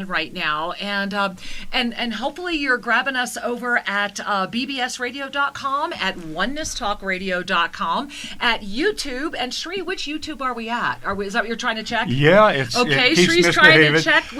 right now, and hopefully you're grabbing us over at bbsradio.com, at onenesstalkradio.com, at YouTube. And Sri, which YouTube are we at? Is that what you're trying to check? Yeah, it's okay. It keeps Sri's trying to misbehaving. check.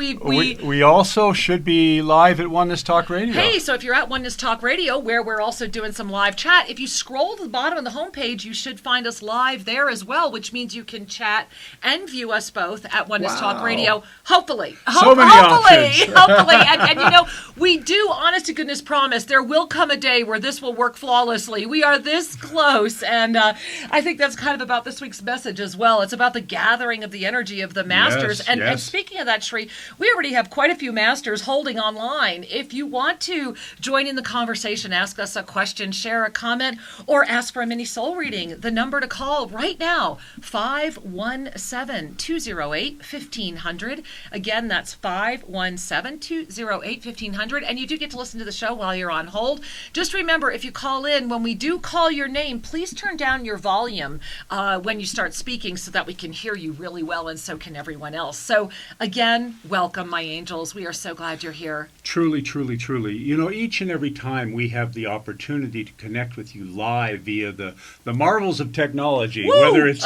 We also should be live at Oneness Talk Radio. Hey, so if you're at Oneness Talk Radio, where we're also doing some live chat, if you scroll to the bottom of the homepage, you should find us live there as well, which means you can chat and view us both at Oneness Talk Radio. Hopefully. So many options. Hopefully. And you know, we do, honest to goodness, promise there will come a day where this will work flawlessly. We are this close. And I think that's kind of about this week's message as well. It's about the gathering of the energy of the masters. Yes, and yes. Speaking of that, Sri, we already have quite a few masters holding online. If you want to join in the conversation, ask us a question, share a comment, or ask for a mini soul reading, the number to call right now, 517-208-1500. Again, that's 517-208-1500. And you do get to listen to the show while you're on hold. Just remember, if you call in, when we do call your name, please turn down your volume when you start speaking so that we can hear you really well, and so can everyone else. So again, welcome, my angels. We are so glad you're here. Truly, truly, truly. You know, each and every time we have the opportunity to connect with you live via the marvels of technology, Woo! Whether it's,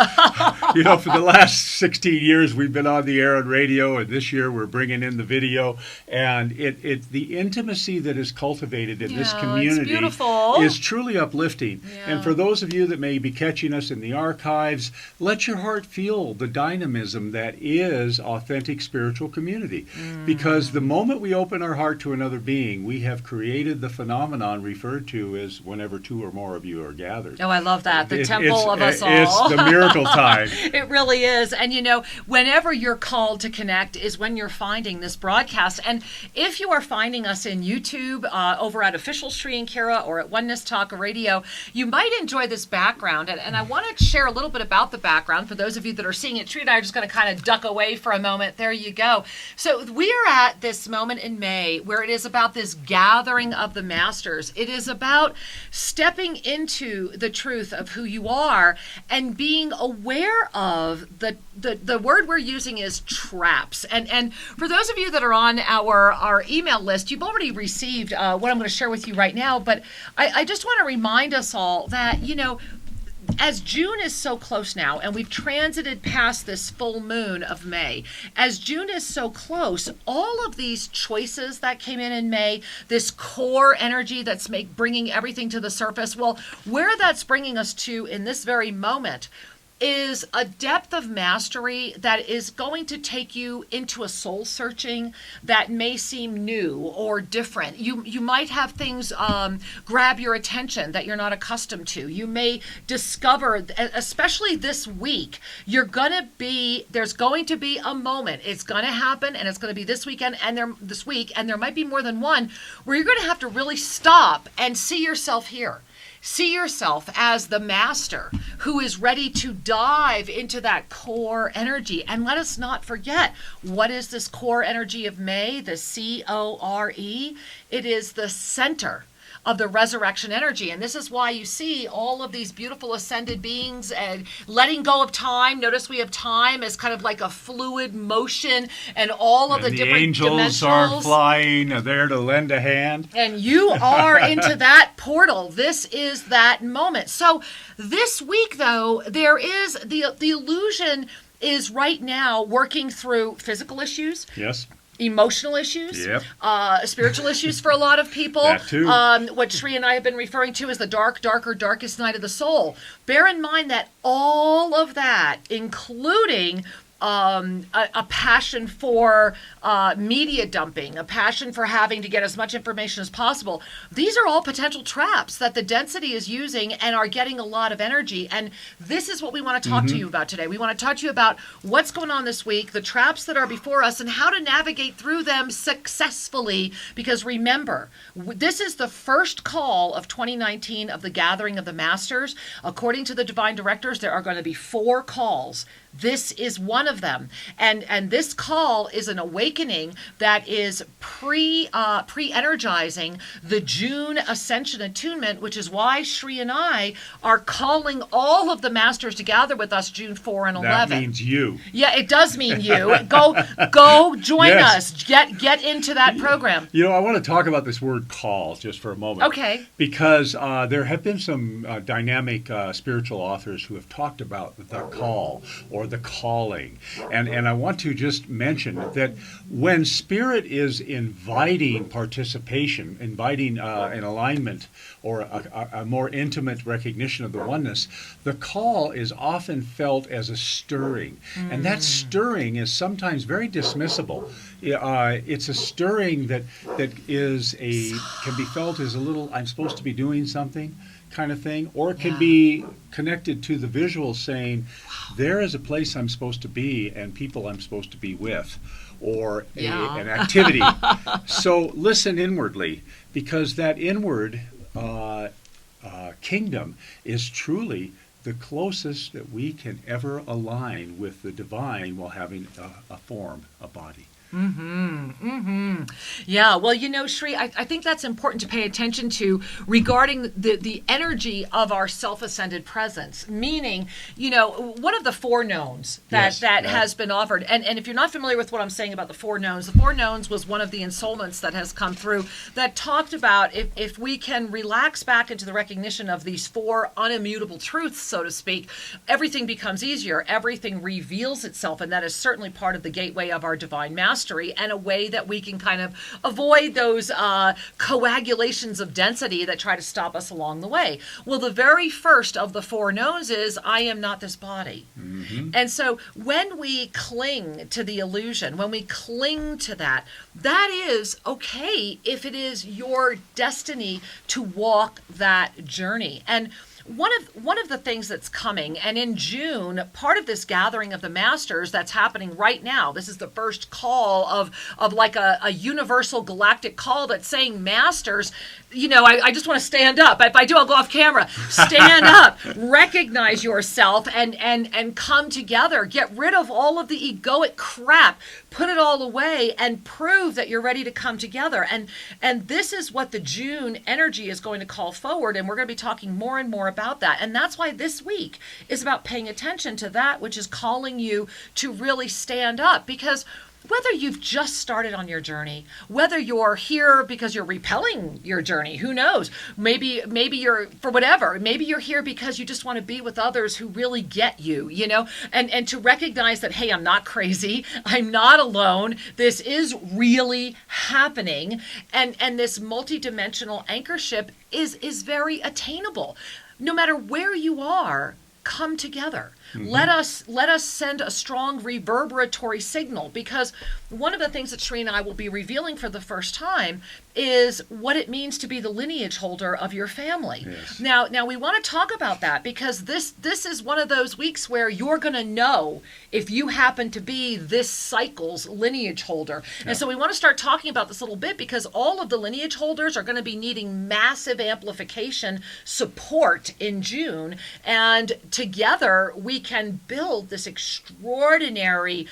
you know, for the last 16 years we've been on the air on radio, and this year we're bringing in the video, and the intimacy that is cultivated in this community is truly uplifting. Yeah. And for those of you that may be catching us in the archives, let your heart feel the dynamism that is authentic spiritual community. Because the moment we open our heart to another being, we have created the phenomenon referred to as whenever two or more of you are gathered. Oh, I love that. The temple of us all. It's the miracle time. It really is. And you know, whenever you're called to connect is when you're finding this broadcast. And if you are finding us in YouTube, over at Official Sri and Kira, or at Oneness Talk Radio, you might enjoy this background. And I want to share a little bit about the background for those of you that are seeing it. Sri and I are just going to kind of duck away for a moment. There you go. So we are at this moment in May where it is about this gathering of the masters. It is about stepping into the truth of who you are and being aware of the word we're using is traps. And for those of you that are on our email list, you've already received what I'm going to share with you right now. But I just want to remind us all that, you know, as June is so close now, and we've transited past this full moon of May, as June is so close, all of these choices that came in May, this core energy that's bringing everything to the surface, well, where that's bringing us to in this very moment is a depth of mastery that is going to take you into a soul searching that may seem new or different. You might have things grab your attention that you're not accustomed to. You may discover, especially this week, there's going to be a moment. It's going to happen, and it's going to be this weekend and this week, and there might be more than one, where you're going to have to really stop and see yourself here. See yourself as the master who is ready to dive into that core energy. And let us not forget, what is this core energy of May, the CORE? It is the center of the resurrection energy. And this is why you see all of these beautiful ascended beings and letting go of time. Notice we have time as kind of like a fluid motion, and all of the different angels are flying, are there to lend a hand. And you are into that portal. This is that moment. So this week, though, there is the illusion is right now working through physical issues. Yes. Emotional issues, yep. Spiritual issues for a lot of people. That too. What Sri and I have been referring to as the darkest night of the soul. Bear in mind that all of that, including a passion for media dumping, a passion for having to get as much information as possible. These are all potential traps that the density is using and are getting a lot of energy. And this is what we want to talk to you about today. We want to talk to you about what's going on this week, the traps that are before us, and how to navigate through them successfully. Because remember, this is the first call of 2019 of the Gathering of the Masters. According to the Divine Directors, there are going to be 4 calls This is one of them. And this call is an awakening that is pre-energizing the June Ascension Attunement, which is why Shri and I are calling all of the masters to gather with us June 4 and 11. That means you. Yeah, it does mean you. Go join Yes. us. Get into that program. You know, I want to talk about this word call just for a moment. Okay. Because there have been some dynamic spiritual authors who have talked about the call or the calling. And I want to just mention that when Spirit is inviting participation, inviting an alignment or a more intimate recognition of the oneness, the call is often felt as a stirring. And that stirring is sometimes very dismissible. It's a stirring that can be felt as a little, I'm supposed to be doing something kind of thing, or it can be connected to the visual saying, there is a place I'm supposed to be and people I'm supposed to be with, or an activity. So listen inwardly, because that inward kingdom is truly the closest that we can ever align with the divine while having a form, a body. Yeah, well, you know, Shri, I think that's important to pay attention to regarding the energy of our self-ascended presence, meaning, you know, one of the four knowns that has been offered, and if you're not familiar with what I'm saying about the four knowns was one of the ensoulments that has come through that talked about if we can relax back into the recognition of these four unimmutable truths, so to speak, everything becomes easier, everything reveals itself, and that is certainly part of the gateway of our divine mastery, and a way that we can kind of avoid those coagulations of density that try to stop us along the way. Well, the very first of the four knowns is, I am not this body. And so when we cling to the illusion, when we cling to that, that is okay if it is your destiny to walk that journey. And one of the things that's coming, and in June, part of this gathering of the masters that's happening right now, this is the first call of like a universal galactic call that's saying, masters, you know, I just want to stand up. If I do, I'll go off camera. Stand up, recognize yourself, and come together. Get rid of all of the egoic crap. Put it all away and prove that you're ready to come together. And this is what the June energy is going to call forward, and we're going to be talking more and more about that. And that's why this week is about paying attention to that which is calling you to really stand up, because whether you've just started on your journey, whether you're here because you're repelling your journey, who knows? Maybe you're, for whatever, maybe you're here because you just want to be with others who really get you, you know, and to recognize that, hey, I'm not crazy, I'm not alone, this is really happening, and this multidimensional anchorship is very attainable. No matter where you are, come together. Let us send a strong reverberatory signal, because one of the things that Shri and I will be revealing for the first time is what it means to be the lineage holder of your family. Yes. Now we want to talk about that, because this is one of those weeks where you're going to know if you happen to be this cycle's lineage holder. Yeah. And so we want to start talking about this a little bit, because all of the lineage holders are going to be needing massive amplification support in June, and together we can build this extraordinary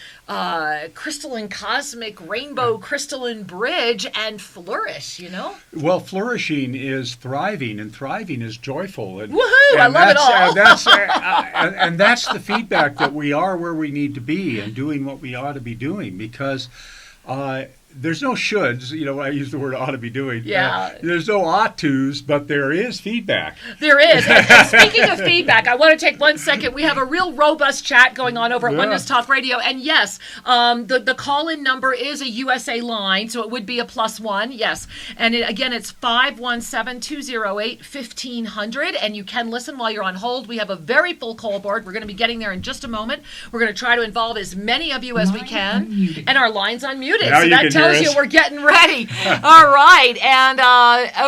crystalline cosmic rainbow crystalline bridge and flourish, you know? Well, flourishing is thriving, and thriving is joyful. And, woohoo! I love it all. And that's the feedback that we are where we need to be and doing what we ought to be doing, because there's no shoulds, you know, I use the word ought to be doing. Yeah. There's no ought tos, but there is feedback. There is. And speaking of feedback, I want to take 1 second. We have a real robust chat going on over at Oneness Talk Radio. And yes, the call-in number is a USA line, so it would be a +1, yes. And again, it's 517-208-1500. And you can listen while you're on hold. We have a very full call board. We're going to be getting there in just a moment. We're going to try to involve as many of you as we can. Unmuted. And our line's unmuted. Now so that tells you we're getting ready. All right. And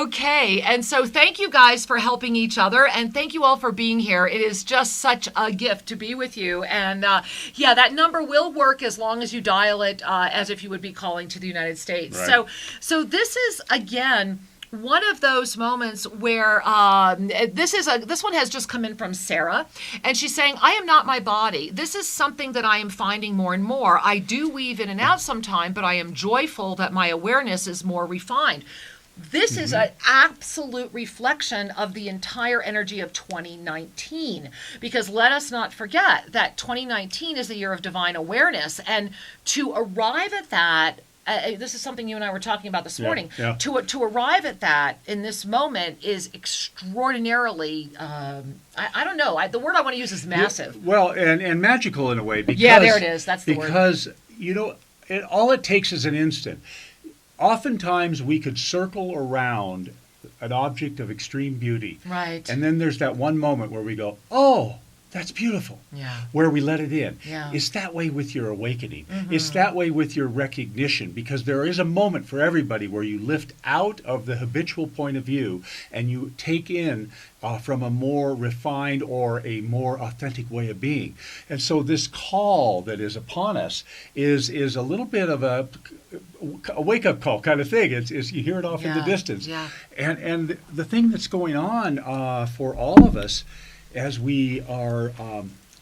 okay. And so thank you guys for helping each other. And thank you all for being here. It is just such a gift to be with you. And yeah, that number will work as long as you dial it as if you would be calling to the United States. Right. So this is, again, one of those moments where this one has just come in from Sarah, and she's saying, I am not my body. This is something that I am finding more and more. I do weave in and out sometime, but I am joyful that my awareness is more refined. This is an absolute reflection of the entire energy of 2019, because let us not forget that 2019 is the year of divine awareness, and to arrive at that, this is something you and I were talking about this morning. Yeah. To arrive at that in this moment is extraordinarily, I don't know. The word I want to use is massive. Well, and magical in a way. Because, yeah, there it is. That's the word. Because, all it takes is an instant. Oftentimes we could circle around an object of extreme beauty. Right. And then there's that one moment where we go, oh, that's beautiful. Yeah. Where we let it in. Yeah. It's that way with your awakening. It's that way with your recognition, because there is a moment for everybody where you lift out of the habitual point of view and you take in from a more refined or a more authentic way of being. And so this call that is upon us is a little bit of a wake-up call kind of thing. It's you hear it off in the distance. Yeah. And the thing that's going on for all of us as we are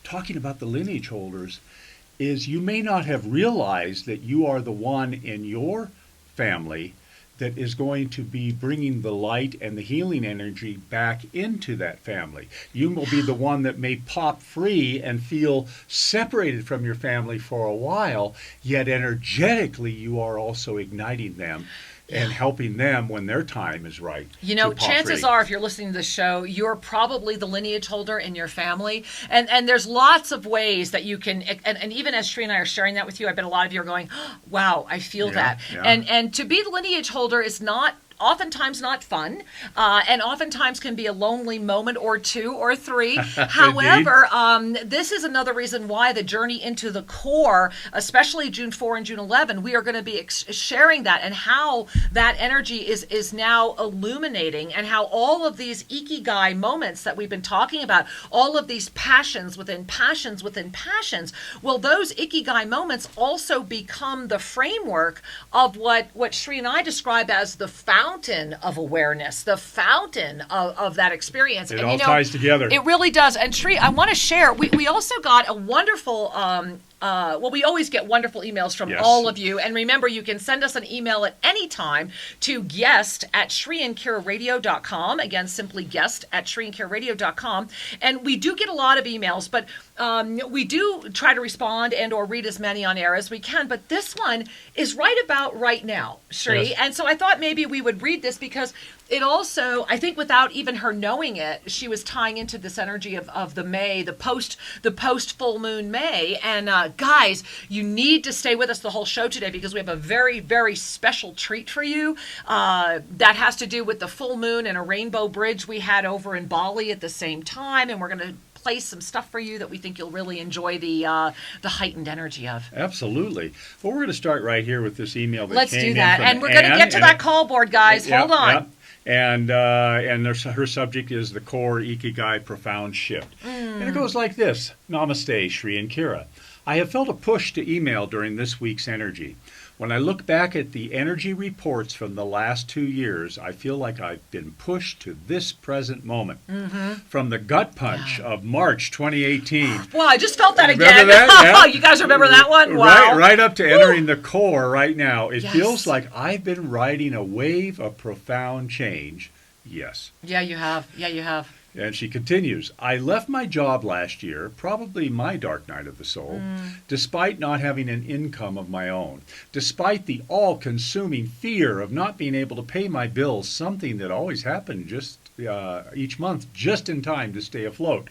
talking about the lineage holders is you may not have realized that you are the one in your family that is going to be bringing the light and the healing energy back into that family. You will be the one that may pop free and feel separated from your family for a while, yet energetically you are also igniting them and helping them when their time is right. Chances are, if you're listening to this show, you're probably the lineage holder in your family. And there's lots of ways that you can, and even as Sri and I are sharing that with you, I bet a lot of you are going, oh, wow, I feel that. Yeah. And to be the lineage holder is oftentimes not fun, and oftentimes can be a lonely moment or two or three. However, this is another reason why the journey into the core, especially June 4 and June 11, we are going to be sharing that and how that energy is now illuminating, and how all of these ikigai moments that we've been talking about, all of these passions within passions within passions, well, those ikigai moments also become the framework of what Sri and I describe as the fountain of awareness, the fountain of that experience. It all ties together. It really does. And Sri, I want to share, we also got a wonderful, we always get wonderful emails from all of you. And remember, you can send us an email at any time to guest@SriandKiraRadio.com. Again, simply guest@SriandKiraRadio.com. And we do get a lot of emails, but we do try to respond and or read as many on air as we can. But this one is right about right now, Sri. Yes. And so I thought maybe we would read this because it also, I think without even her knowing it, she was tying into this energy of the May, the post full moon May. And guys, you need to stay with us the whole show today because we have a very, very special treat for you that has to do with the full moon and a rainbow bridge we had over in Bali at the same time. And we're going to play some stuff for you that we think you'll really enjoy the heightened energy of. Absolutely. Well, we're going to start right here with this email that Let's came do in that. from And we're going to get to that call board, guys. Hold on. Yep. And her subject is the core Ikigai profound shift. And it goes like this. Namaste, Sri and Kira. I have felt a push to email during this week's energy. When I look back at the energy reports from the last 2 years, I feel like I've been pushed to this present moment. From the gut punch of March 2018. Wow, I just felt that Remember again. that? Yeah. You guys remember that one? Wow. Right up to entering the core right now. It feels like I've been riding a wave of profound change. Yes. Yeah, you have. Yeah, you have. And she continues, I left my job last year, probably my dark night of the soul, despite not having an income of my own, despite the all-consuming fear of not being able to pay my bills, something that always happened just each month, just in time to stay afloat.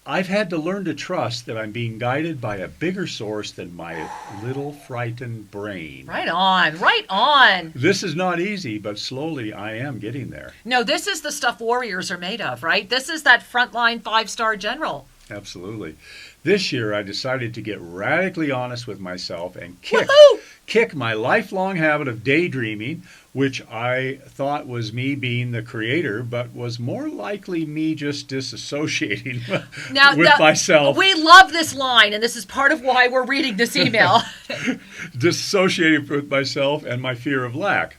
I've had to learn to trust that I'm being guided by a bigger source than my little frightened brain. Right on, right on. This is not easy, but slowly I am getting there. No, this is the stuff warriors are made of, right? This is that frontline 5-star general. Absolutely. This year I decided to get radically honest with myself and kick my lifelong habit of daydreaming, which I thought was me being the creator, but was more likely me just disassociating with myself. We love this line, and this is part of why we're reading this email. Disassociating with myself and my fear of lack.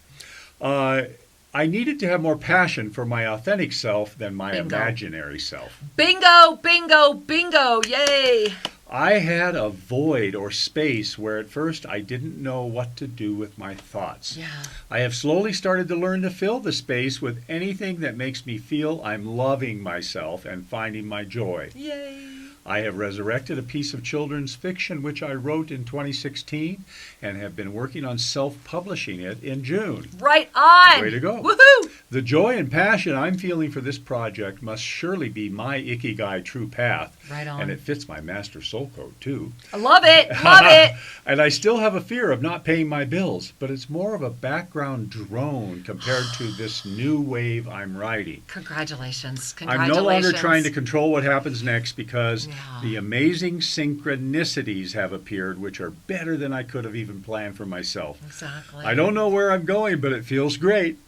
I needed to have more passion for my authentic self than my Bingo. imaginary self. Bingo, bingo, bingo. Yay. I had a void or space where at first I didn't know what to do with my thoughts. Yeah. I have slowly started to learn to fill the space with anything that makes me feel I'm loving myself and finding my joy. Yay. I have resurrected a piece of children's fiction which I wrote in 2016 and have been working on self-publishing it in June. Right on. Way to go. Woohoo. The joy and passion I'm feeling for this project must surely be my Ikigai true path. Right on. And it fits my master soul code too. I love it. Love it. And I still have a fear of not paying my bills, but it's more of a background drone compared to this new wave I'm riding. Congratulations. I'm no longer trying to control what happens next because Yeah. the amazing synchronicities have appeared, which are better than I could have even planned for myself. Exactly. I don't know where I'm going, but it feels great.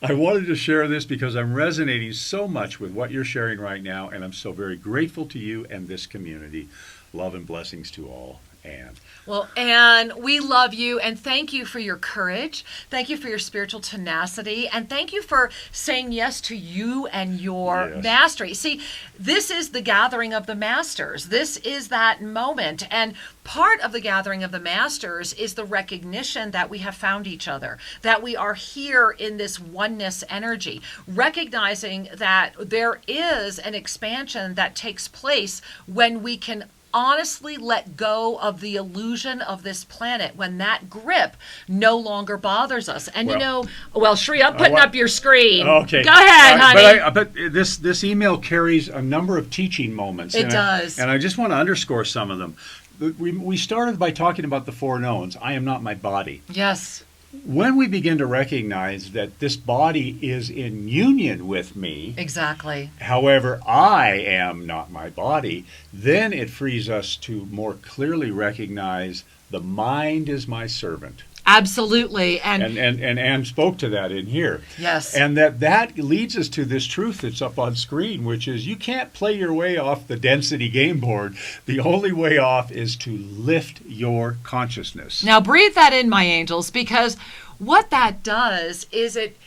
I wanted to share this because I'm resonating so much with what you're sharing right now, and I'm so very grateful to you and this community. Love and blessings to all. Anne. Well, Anne, we love you, and thank you for your courage. Thank you for your spiritual tenacity, and thank you for saying yes to you and your mastery. See, this is the gathering of the masters. This is that moment, and part of the gathering of the masters is the recognition that we have found each other, that we are here in this oneness energy, recognizing that there is an expansion that takes place when we can honestly let go of the illusion of this planet, when that grip no longer bothers us. And Sri, I'm putting up your screen. Okay. Go ahead, honey. But this email carries a number of teaching moments. It does. And I just want to underscore some of them. We started by talking about the four knowns. I am not my body. Yes. When we begin to recognize that this body is in union with me, exactly. However, I am not my body, then it frees us to more clearly recognize the mind is my servant. Absolutely. And Anne spoke to that in here. Yes. And that leads us to this truth that's up on screen, which is you can't play your way off the density game board. The only way off is to lift your consciousness. Now breathe that in, my angels, because what that does is it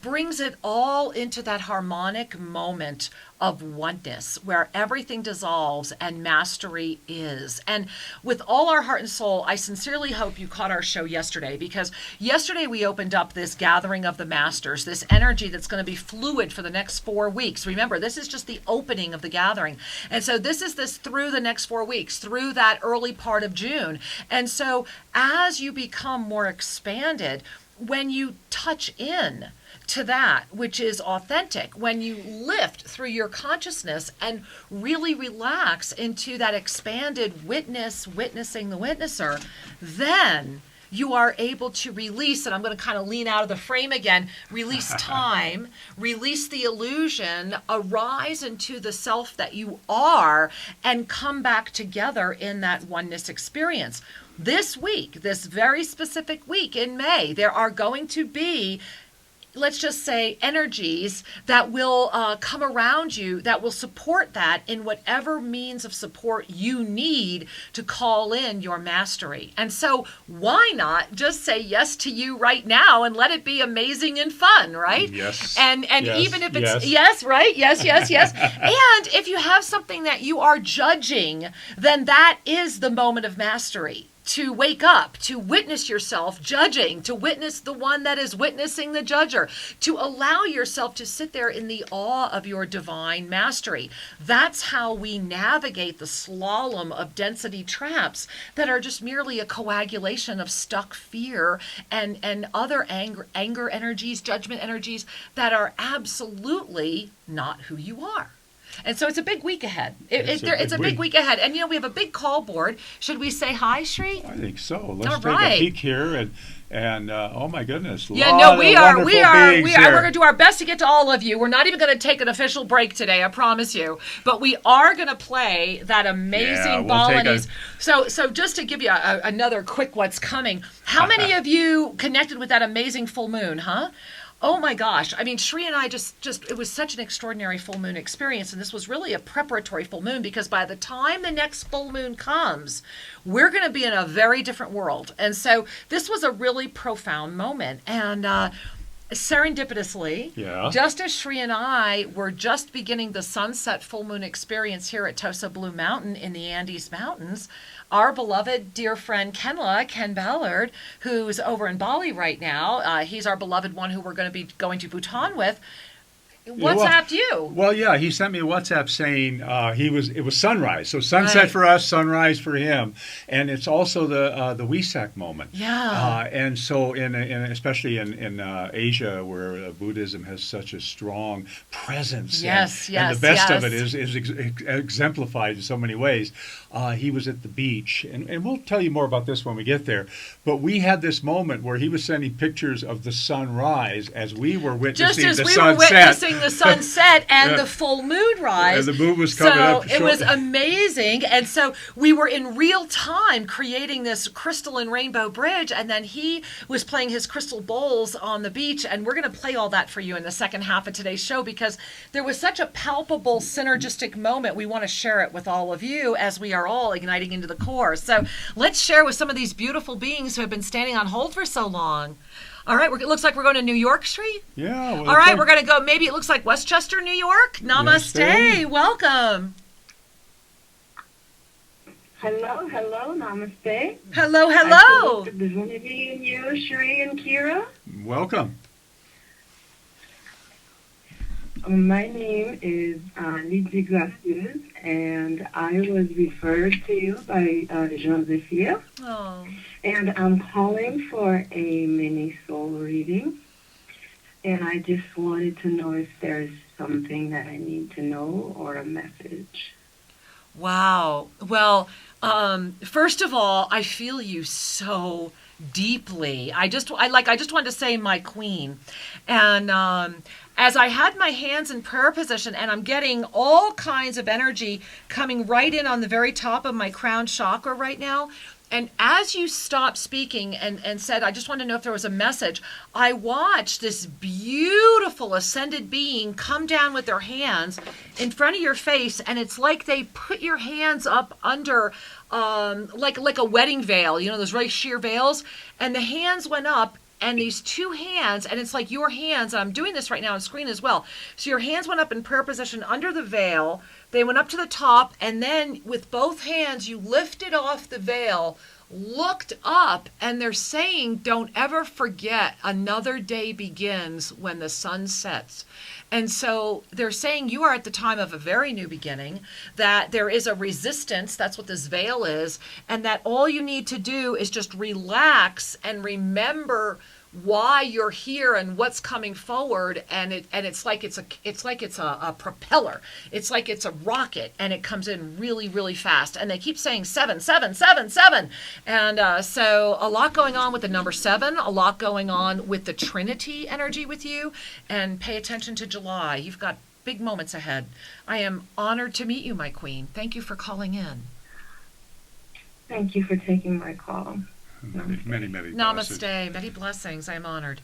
brings it all into that harmonic moment of oneness where everything dissolves and mastery is. And with all our heart and soul, I sincerely hope you caught our show yesterday, because yesterday we opened up this gathering of the masters, this energy that's going to be fluid for the next 4 weeks. Remember, this is just the opening of the gathering. And so this is this through the next 4 weeks, through that early part of June. And so as you become more expanded, when you touch in to that which is authentic, when you lift through your consciousness and really relax into that expanded witnessing the witnesser, then you are able to release, and I'm going to kind of lean out of the frame again, release time, release the illusion, arise into the self that you are, and come back together in that oneness experience. This week, this very specific week in May, there are going to be, let's just say, energies that will come around you that will support that in whatever means of support you need to call in your mastery. And so why not just say yes to you right now and let it be amazing and fun, right? Yes. And yes, even if it's yes, right? Yes. And if you have something that you are judging, then that is the moment of mastery. To wake up, to witness yourself judging, to witness the one that is witnessing the judger, to allow yourself to sit there in the awe of your divine mastery. That's how we navigate the slalom of density traps that are just merely a coagulation of stuck fear and other anger energies, judgment energies that are absolutely not who you are. And so it's a big week ahead. It's a big week ahead. And, we have a big call board. Should we say hi, Shri? I think so. Let's take a peek here. And oh, my goodness. We are. We're going to do our best to get to all of you. We're not even going to take an official break today, I promise you. But we are going to play that amazing Balinese. So just to give you another quick what's coming, how many of you connected with that amazing full moon, huh? Oh my gosh. I mean, Shri and I just it was such an extraordinary full moon experience. And this was really a preparatory full moon, because by the time the next full moon comes, we're going to be in a very different world. And so this was a really profound moment. And serendipitously, Yeah. just as Shri and I were just beginning the sunset full moon experience here at Tosa Blue Mountain in the Andes Mountains, our beloved dear friend Ken Ballard, who's over in Bali right now, he's our beloved one who we're going to be going to Bhutan with, WhatsApped you. Well, yeah, he sent me a WhatsApp saying it was sunrise. So sunset Right. for us, sunrise for him, and it's also the Wesak moment. Yeah. And so especially in Asia, where Buddhism has such a strong presence. Yes, and the best of it yes. is exemplified in so many ways. He was at the beach, and we'll tell you more about this when we get there. But we had this moment where he was sending pictures of the sunrise as we were witnessing Just as the we sunset. were witnessing the sunset and Yeah. the full moon rise. And the moon was coming up. So it was amazing. And so we were in real time creating this crystalline rainbow bridge. And then he was playing his crystal bowls on the beach. And we're going to play all that for you in the second half of today's show because there was such a palpable synergistic moment. We want to share it with all of you as we are all igniting into the core. So let's share with some of these beautiful beings who have been standing on hold for so long. All right, it looks like we're going to New York Street. Yeah. Well, All right, we're going to go, maybe it looks like Westchester, New York. Namaste. Namaste. Welcome. Hello, namaste. Hello. I salute the divinity in you, Shri and Kira. Welcome. My name is Lydie Gracieux, and I was referred to you by Josephine. Oh. And I'm calling for a mini soul reading. And I just wanted to know if there's something that I need to know or a message. Wow. Well, first of all, I feel you so deeply. I just wanted to say my queen. And as I had my hands in prayer position, and I'm getting all kinds of energy coming right in on the very top of my crown chakra right now. And as you stopped speaking and said, I just want to know if there was a message, I watched this beautiful ascended being come down with their hands in front of your face, and it's like they put your hands up under like a wedding veil, you know, those really sheer veils, and the hands went up, and these two hands, and it's like your hands, and I'm doing this right now on screen as well, so your hands went up in prayer position under the veil, they went up to the top, and then with both hands you lifted off the veil, looked up, and they're saying, don't ever forget, another day begins when the sun sets. And so they're saying you are at the time of a very new beginning, that there is a resistance, that's what this veil is, and that all you need to do is just relax and remember why you're here and what's coming forward, and it's like it's a propeller, it's like it's a rocket, and it comes in really, really fast, and they keep saying 7 7 7 7, and so a lot going on with the number 7, a lot going on with the Trinity energy with you, and pay attention to July. You've got big moments ahead. I am honored to meet you, my queen. Thank you for calling in. Thank you for taking my call. Many blessings. Namaste. Many blessings. I am honored.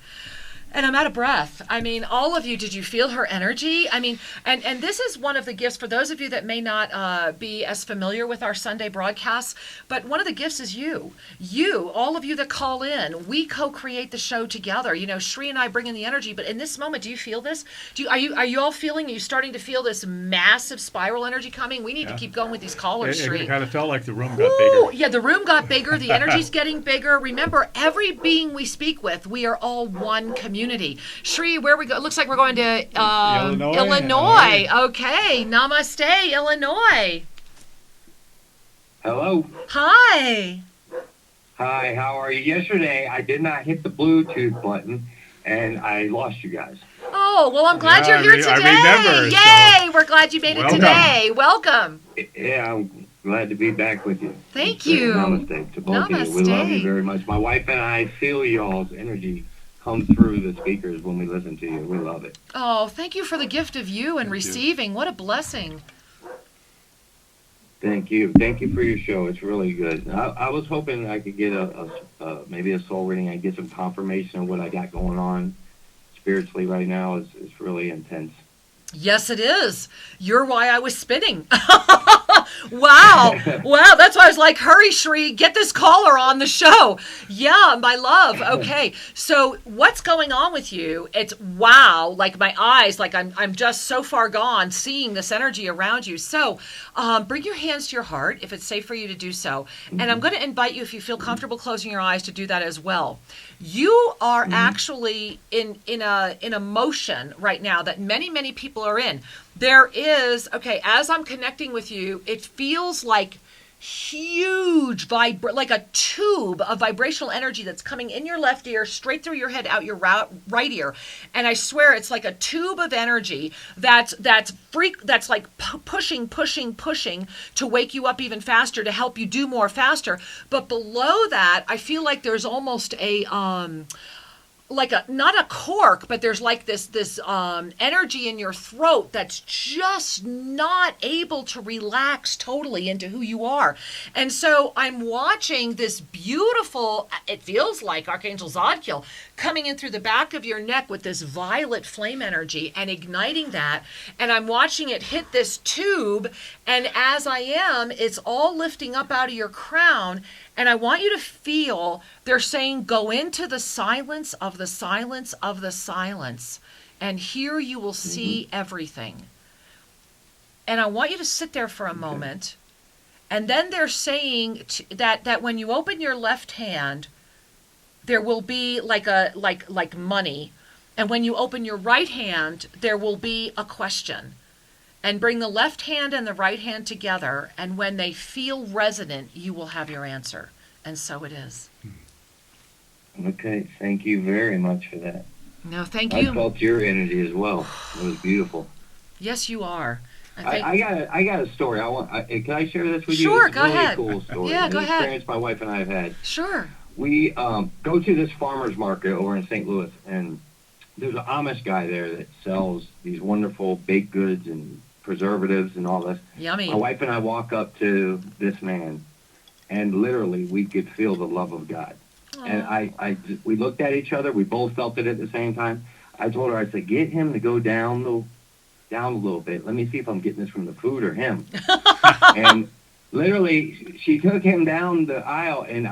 And I'm out of breath. I mean, all of you, did you feel her energy? I mean, and this is one of the gifts for those of you that may not be as familiar with our Sunday broadcasts, but one of the gifts is you. You, all of you that call in, we co-create the show together. You know, Shri and I bring in the energy, but in this moment, do you feel this? Are you all feeling, are you starting to feel this massive spiral energy coming? We need to keep going with these callers, Shri. It kind of felt like the room got bigger. Yeah, the room got bigger. The energy's getting bigger. Remember, every being we speak with, we are all one community. Shri, where we go? It looks like we're going to Illinois. Okay, namaste, Illinois. Hello. Hi. Hi, how are you? Yesterday, I did not hit the Bluetooth button, and I lost you guys. Oh, well, I'm glad you're here today. I remember. Yay, we're glad you made it today. Welcome. Yeah, I'm glad to be back with you. Thank you. Namaste to both of you. We love you very much. My wife and I feel y'all's energy come through the speakers when we listen to you. We love it. Oh, thank you for the gift of you and receiving. What a blessing. Thank you. Thank you for your show. It's really good. I was hoping I could get maybe a soul reading. I get some confirmation of what I got going on spiritually right now. It's really intense. Yes, it is. You're why I was spinning. Wow. Wow. That's why I was like, hurry, Shri, get this caller on the show. Yeah, my love. Okay. So what's going on with you? It's wow. Like my eyes, like I'm just so far gone seeing this energy around you. So bring your hands to your heart if it's safe for you to do so. And I'm going to invite you, if you feel comfortable closing your eyes, to do that as well. You are actually in a motion right now that many people are in. There is, okay, as I'm connecting with you, it feels like huge like a tube of vibrational energy that's coming in your left ear, straight through your head, out your right ear. And I swear it's like a tube of energy that's like pushing to wake you up even faster, to help you do more faster. But below that, I feel like there's almost a like a, not a cork, but there's like this energy in your throat that's just not able to relax totally into who you are. And so I'm watching this beautiful, it feels like Archangel Zadkiel coming in through the back of your neck with this violet flame energy and igniting that. And I'm watching it hit this tube. And as I am, it's all lifting up out of your crown. And I want you to feel, they're saying, go into the silence of the silence of the silence. And here you will see everything. And I want you to sit there for a moment. And then they're saying that when you open your left hand, there will be like money. And when you open your right hand, there will be a question. And bring the left hand and the right hand together, and when they feel resonant, you will have your answer. And so it is. Okay, thank you very much for that. No, thank you. I felt your energy as well. It was beautiful. Yes, you are. I got a story. Can I share this with you? Sure, it's go ahead. Really cool story. Yeah, go ahead. Experience my wife and I have had. Sure. We go to this farmer's market over in St. Louis, and there's an Amish guy there that sells these wonderful baked goods and preservatives and all this. Yummy. My wife and I walk up to this man, and literally we could feel the love of God. Aww. And we looked at each other. We both felt it at the same time. I told her, I said, get him to go down a little bit. Let me see if I'm getting this from the food or him. And literally, she took him down the aisle, and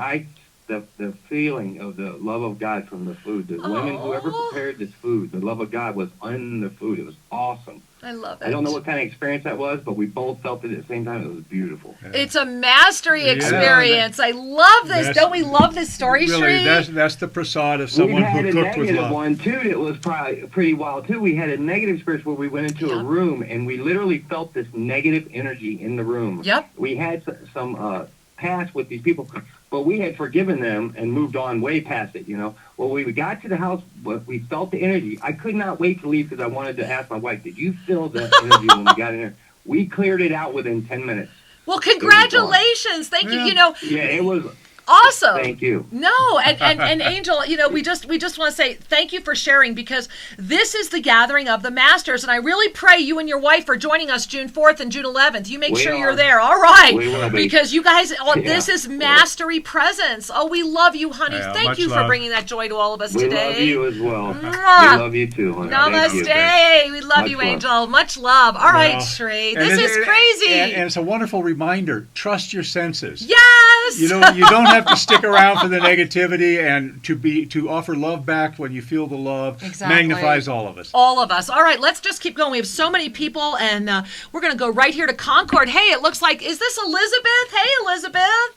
the feeling of the love of God from the food. The women, whoever prepared this food, the love of God was on the food. It was awesome. I love it. I don't know what kind of experience that was, but we both felt it at the same time. It was beautiful. Yeah. It's a mastery experience. I love this. Don't we love this story, really, Shri? That's the prasad of someone who cooked with love. We had a negative one, too, that was probably pretty wild, too. We had a negative experience where we went into a room, and we literally felt this negative energy in the room. Yep. We had some past with these people, but we had forgiven them and moved on way past it, you know. Well, we got to the house, but we felt the energy. I could not wait to leave because I wanted to ask my wife, did you feel that energy when we got in there? We cleared it out within 10 minutes. Well, congratulations. Thank you. You know. Yeah, it was awesome. Thank you. No, and Angel, you know, we just want to say thank you for sharing, because this is the gathering of the masters, and I really pray you and your wife are joining us June 4th and June 11th. You make sure you're there. All right. We will be. Because you guys, this is mastery presence. Oh, we love you, honey. Thank you for bringing that joy to all of us today. We love you as well. Mwah. We love you too, honey. Namaste. We love you, Angel. Much love. All right, Shri. This is crazy. And it's a wonderful reminder. Trust your senses. Yes. You know, you don't have to stick around for the negativity, and to offer love back when you feel the love magnifies all of us. All of us. All right, let's just keep going. We have so many people, and we're going to go right here to Concord. Hey, it looks like, is this Elizabeth? Hey, Elizabeth.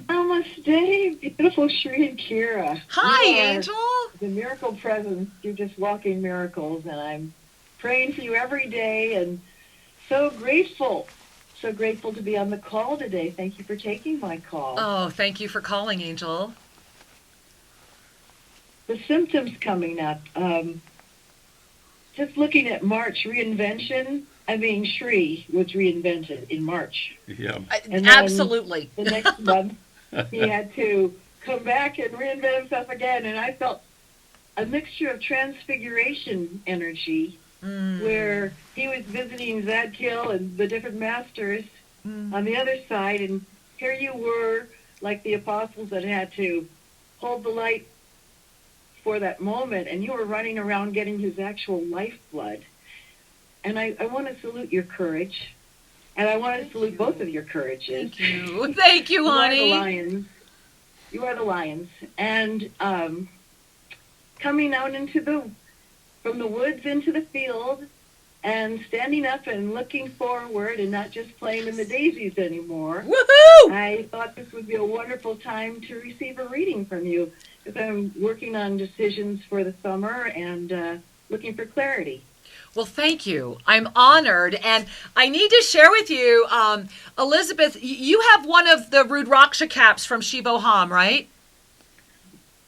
Namaste, beautiful Shri and Kira. Hi, Angel. The miracle presence. You're just walking miracles, and I'm praying for you every day, and so grateful. So grateful to be on the call today. Thank you for taking my call. Oh, thank you for calling, Angel. The symptoms coming up. Just looking at March reinvention. I mean, Shri was reinvented in March. Yeah. And absolutely. The next month, he had to come back and reinvent himself again. And I felt a mixture of transfiguration energy, where he was visiting Zadkiel and the different masters on the other side, and here you were, like the apostles that had to hold the light for that moment, and you were running around getting his actual lifeblood. And I want to salute your courage And I want to salute both of your courages. Thank you. Thank you, You are the honey. lions. You are the lions. And coming out from the woods into the field and standing up and looking forward and not just playing in the daisies anymore. Woohoo! I thought this would be a wonderful time to receive a reading from you because I'm working on decisions for the summer and looking for clarity. Well, thank you. I'm honored. And I need to share with you, Elizabeth, you have one of the Rudraksha caps from Shivoham, right?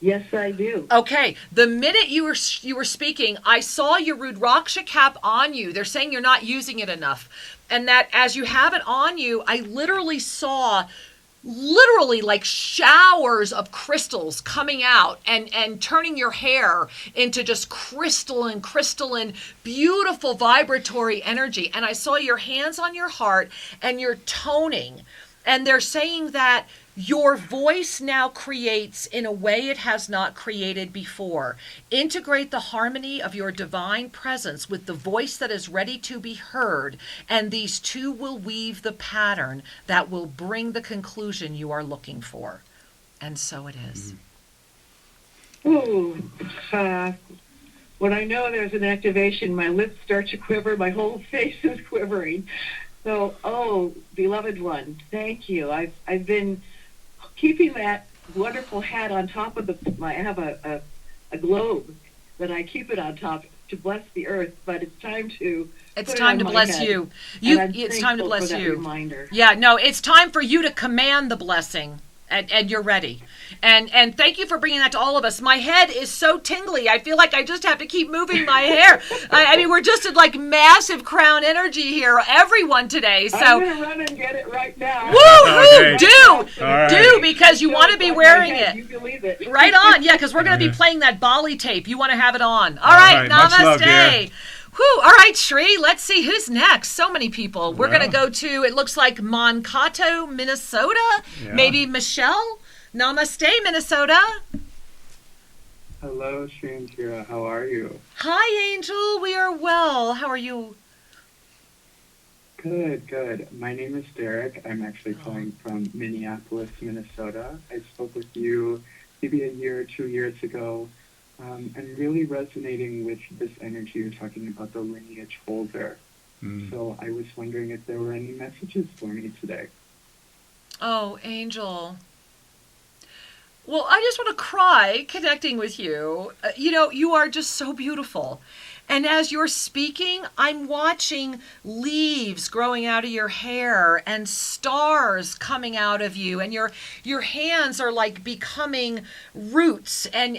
Yes, I do. Okay. The minute you were speaking, I saw your Rudraksha cap on you. They're saying you're not using it enough. And that as you have it on you, I literally saw like showers of crystals coming out and turning your hair into just crystalline, beautiful vibratory energy. And I saw your hands on your heart and you're toning. And they're saying that your voice now creates in a way it has not created before. Integrate the harmony of your divine presence with the voice that is ready to be heard, and these two will weave the pattern that will bring the conclusion you are looking for. And so it is. Ooh, when I know there's an activation, my lips start to quiver, my whole face is quivering. So, beloved one, thank you. I've been keeping that wonderful hat on top of I have a globe that I keep it on top to bless the earth, but it's time to It's time to bless you. It's time to bless you. Reminder. Yeah, no, it's time for you to command the blessing. And you're ready. And thank you for bringing that to all of us. My head is so tingly. I feel like I just have to keep moving my hair. I mean, we're just in like massive crown energy here, everyone today. So I'm going to run and get it right now. Woo-hoo! Okay. Do, because you want to be wearing it. You believe it. Right on, yeah, because we're going to be playing that Bali tape. You want to have it on. All right, right, much love, namaste. dear. Whew, all right, Shri, let's see who's next. So many people. We're Wow. going to go to, it looks like Mankato, Minnesota. Yeah. Maybe Michelle. Namaste, Minnesota. Hello, Shri and Kira. How are you? Hi, Angel. We are well. How are you? Good, good. My name is Derek. I'm actually calling from Minneapolis, Minnesota. I spoke with you maybe a year or 2 years ago. I'm really resonating with this energy you're talking about, the lineage holder. So I was wondering if there were any messages for me today. Oh, Angel. Well, I just want to cry connecting with you. You are just so beautiful. And as you're speaking, I'm watching leaves growing out of your hair and stars coming out of you. And your hands are like becoming roots. And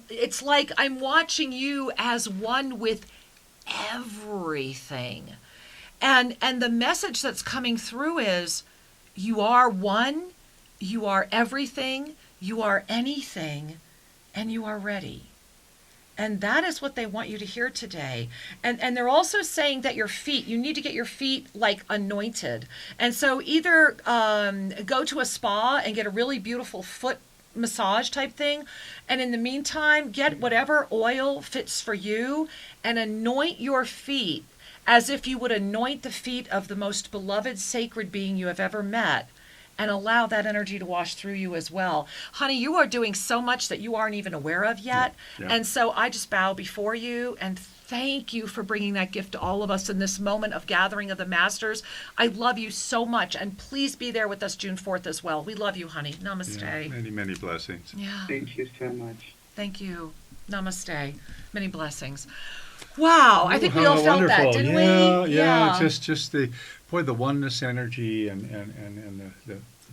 it's like I'm watching you as one with everything. And the message that's coming through is you are one, you are everything, you are anything, and you are ready. And that is what they want you to hear today. And they're also saying that your feet, you need to get your feet like anointed. And so either go to a spa and get a really beautiful foot massage type thing. And in the meantime, get whatever oil fits for you and anoint your feet as if you would anoint the feet of the most beloved sacred being you have ever met. And allow that energy to wash through you as well. Honey, you are doing so much that you aren't even aware of yet. Yeah. And so I just bow before you and thank you for bringing that gift to all of us in this moment of gathering of the masters. I love you so much. And please be there with us June 4th as well. We love you, honey. Namaste. Yeah, many, many blessings. Yeah. Thank you so much. Thank you. Namaste. Many blessings. Wow. I think we all How felt that, wonderful. didn't Yeah, we? yeah. Just the oneness energy and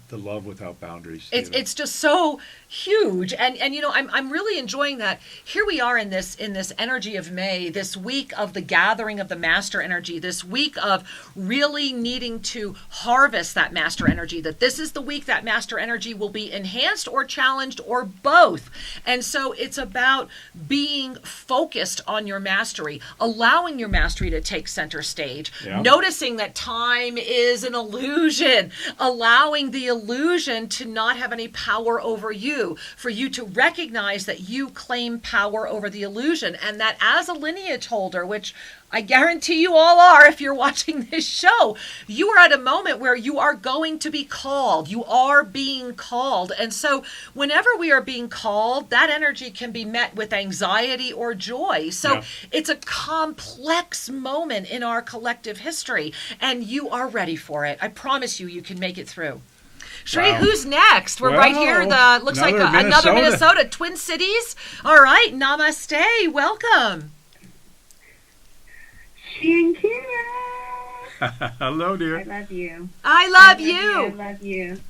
the love without boundaries. It's just so huge, and I'm really enjoying that. Here we are in this energy of May, this week of the gathering of the master energy, this week of really needing to harvest that master energy. That this is the week that master energy will be enhanced or challenged or both, and so it's about being focused on your mastery, allowing your mastery to take center stage, Yeah. noticing that time is an illusion, allowing the the illusion to not have any power over you, for you to recognize that you claim power over the illusion, and that as a lineage holder, which I guarantee you all are if you're watching this show, you are at a moment where you are going to be called. You are being called. And so whenever we are being called, that energy can be met with anxiety or joy. So it's a complex moment in our collective history, and you are ready for it. I promise you, you can make it through. Sheree, who's next? We're right here. Looks like another Minnesota, Twin Cities. All right, namaste. Welcome. She and Kira. Hello, dear. I love you. I love you. I love you.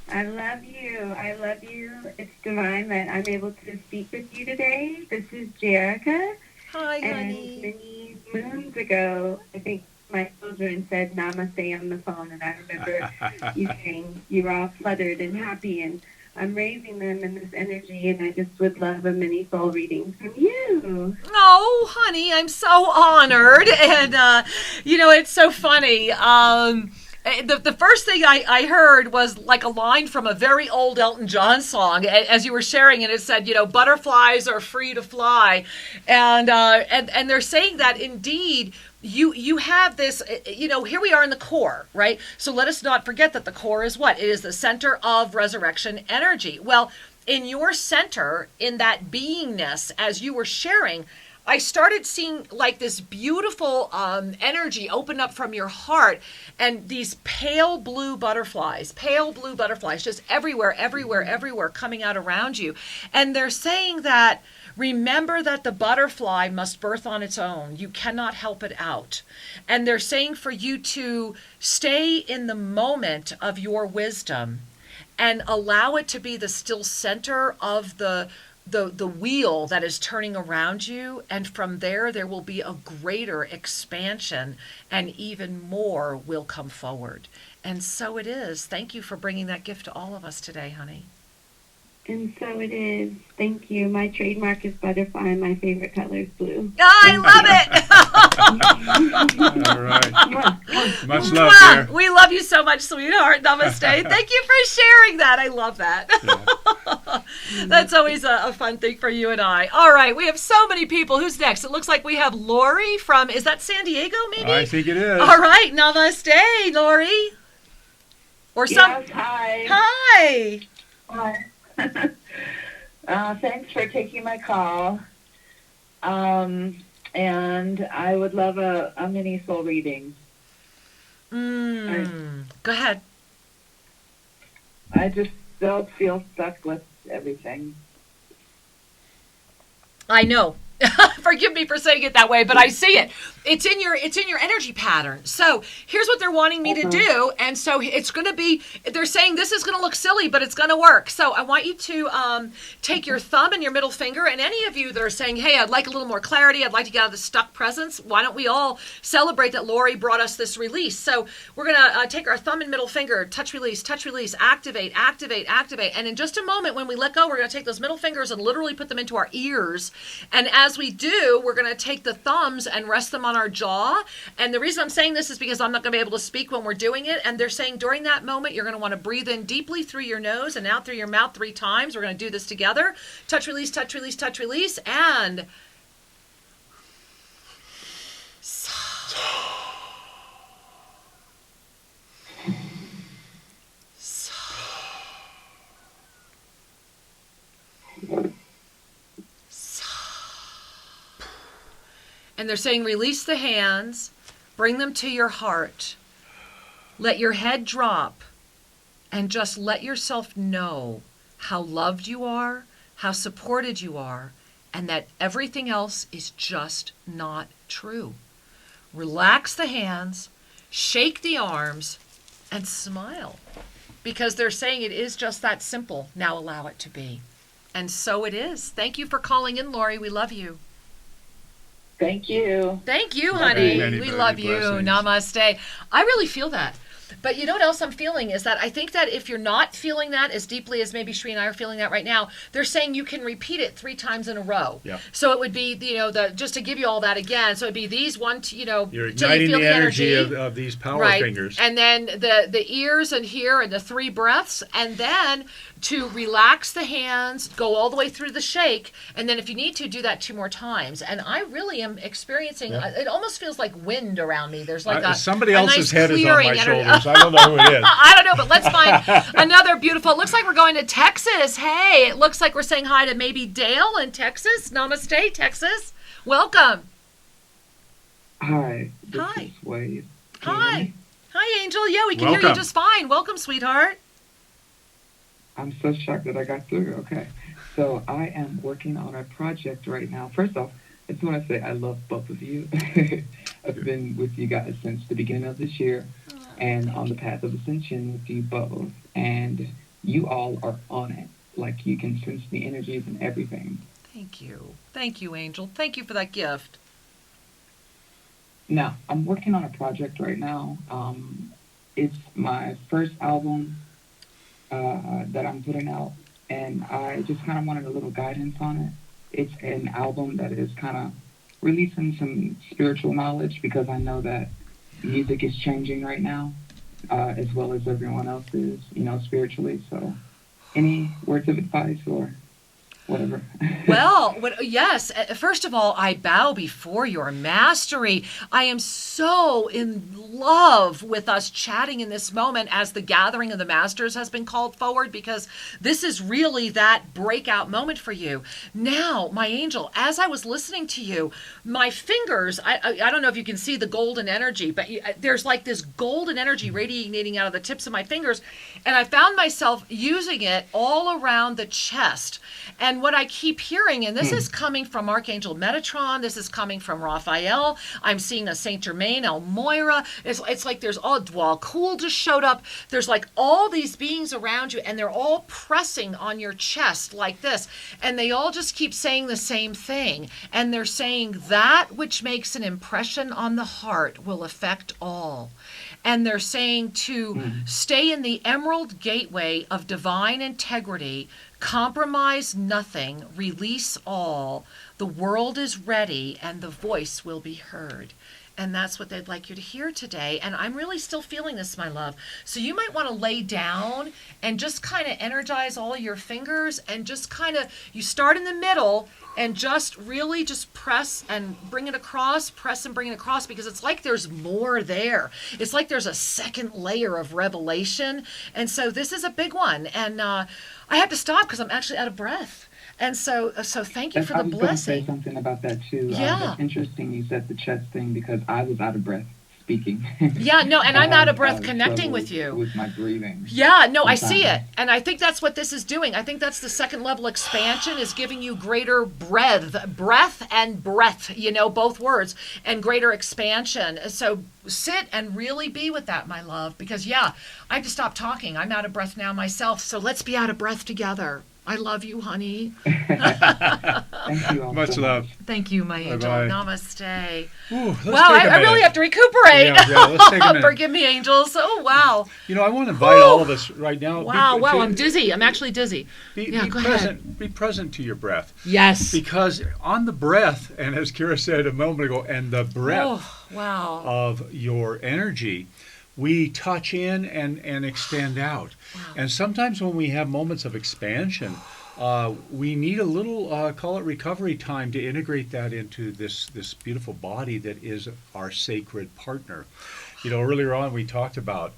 I love you. I love you. It's divine that I'm able to speak with you today. This is Jerica. Hi, and honey. many moons ago, I think my children said namaste on the phone, and I remember you saying you were all fluttered and happy, and I'm raising them in this energy, and I just would love a mini soul reading from you. Oh, honey, I'm so honored. And, it's so funny. The first thing I heard was like a line from a very old Elton John song as you were sharing, and it said, butterflies are free to fly. And they're saying that indeed you have this, here we are in the core, right? So let us not forget that the core is what? It is the center of resurrection energy. Well, in your center, in that beingness, as you were sharing, I started seeing like this beautiful energy open up from your heart, and these pale blue butterflies, just everywhere coming out around you. And they're saying that, remember that the butterfly must birth on its own. You cannot help it out. And they're saying for you to stay in the moment of your wisdom and allow it to be the still center of the wheel that is turning around you, and from there will be a greater expansion, and even more will come forward. And so it is. Thank you for bringing that gift to all of us today, honey. And so it is. Thank you. My trademark is butterfly. My favorite color is blue. I love it. All right. Much love, dear. We love you so much, sweetheart. Namaste. Thank you for sharing that. I love that. Yeah. That's always a fun thing for you and I. All right. We have so many people. Who's next? It looks like we have Lori from, is that San Diego maybe? I think it is. All right. Namaste, Lori. Or some. Yes, hi. Hi. Hi. Thanks for taking my call. And I would love a mini soul reading. Go ahead. I just still feel stuck with everything. I know. Forgive me for saying it that way, but I see it. It's in your energy pattern. So here's what they're wanting me to do. And so it's going to be, they're saying this is going to look silly, but it's going to work. So I want you to take your thumb and your middle finger, and any of you that are saying, hey, I'd like a little more clarity, I'd like to get out of the stuck presence, why don't we all celebrate that Lori brought us this release? So we're going to take our thumb and middle finger, touch, release, activate. And in just a moment, when we let go, we're going to take those middle fingers and literally put them into our ears. And as we do, we're going to take the thumbs and rest them on our jaw. And the reason I'm saying this is because I'm not going to be able to speak when we're doing it. And they're saying during that moment, you're going to want to breathe in deeply through your nose and out through your mouth 3 times. We're going to do this together. Touch, release, and and they're saying release the hands, bring them to your heart, let your head drop, and just let yourself know how loved you are, how supported you are, and that everything else is just not true. Relax the hands, shake the arms, and smile. Because they're saying it is just that simple. Now allow it to be. And so it is. Thank you for calling in, Lori. We love you. Thank you. Thank you, honey. Many we love you. blessings. Namaste. I really feel that. But you know what else I'm feeling is that I think that if you're not feeling that as deeply as maybe Sri and I are feeling that right now, they're saying you can repeat it 3 times in a row. Yeah. So it would be, just to give you all that again, so it'd be these one, You're till you igniting feel the the energy of these power right. fingers. And then the ears and here and the 3 breaths, and then to relax the hands, go all the way through the shake, and then if you need to, do that 2 more times. And I really am experiencing, it almost feels like wind around me. There's like somebody a else's nice head is on my clearing shoulders. I don't know who it is. I don't know, but let's find another beautiful. It looks like we're going to Texas. Hey, it looks like we're saying hi to maybe Dale in Texas. Namaste, Texas. Welcome. Hi. This Hi. is Wade. Can you hear Hi. me? Hi, Angel. Yeah, we can hear you Welcome. just fine. Welcome, sweetheart. I'm so shocked that I got through. Okay. So I am working on a project right now. First off, I just want to say I love both of you. I've been with you guys since the beginning of this year and on the path of ascension with you both. And you all are on it. Like you can sense the energies and everything. Thank you. Thank you, Angel. Thank you for that gift. Now, I'm working on a project right now. It's my first album that I'm putting out, and I just kind of wanted a little guidance on it. It's an album that is kind of releasing some spiritual knowledge because I know that music is changing right now, as well as everyone else is, spiritually. So any words of advice or whatever? Well, yes. First of all, I bow before your mastery. I am so in love with us chatting in this moment as the gathering of the masters has been called forward, because this is really that breakout moment for you. Now, my angel, as I was listening to you, my fingers, I don't know if you can see the golden energy, but there's like this golden energy radiating out of the tips of my fingers, and I found myself using it all around the chest. And what I keep hearing, and this is coming from Archangel Metatron, this is coming from Raphael, I'm seeing a Saint Germain, El Moira, it's like there's all, Dwal Kul just showed up, there's like all these beings around you, and they're all pressing on your chest like this, and they all just keep saying the same thing, and they're saying that which makes an impression on the heart will affect all. And they're saying to stay in the emerald gateway of divine integrity, compromise nothing, release all. The world is ready and the voice will be heard. And that's what they'd like you to hear today. And I'm really still feeling this, my love. So you might want to lay down and just kind of energize all your fingers and just kind of, you start in the middle and just really just press and bring it across, press and bring it across, because it's like there's more there. It's like there's a second layer of revelation. And so this is a big one. And I had to stop because I'm actually out of breath. And so thank you for the I was going to say blessing. something about that too. Yeah. It's interesting you said the chest thing because I was out of breath speaking. Yeah, no, and I'm out of breath I connecting struggled with you. with my breathing. Yeah, no, I see it. sometimes. And I think that's what this is doing. I think that's the second level expansion, is giving you greater breath and breath, both words, and greater expansion. So sit and really be with that, my love, because I have to stop talking. I'm out of breath now myself. So let's be out of breath together. I love you, honey. Thank you all Much so love. much. Thank you, my angel. Bye-bye. Namaste. Ooh, let's Wow, take a I really minute. have to recuperate. Yeah, let's take a minute. Forgive me, angels. Oh, wow. I want to invite all of us right now. Wow, I'm dizzy. I'm actually dizzy. Be go present. ahead. Be present to your breath. Yes. Because on the breath, and as Kira said a moment ago, and the breath Oh, wow. of your energy, we touch in and extend out. Wow. And sometimes when we have moments of expansion, we need a little, call it recovery time, to integrate that into this beautiful body that is our sacred partner. Earlier on we talked about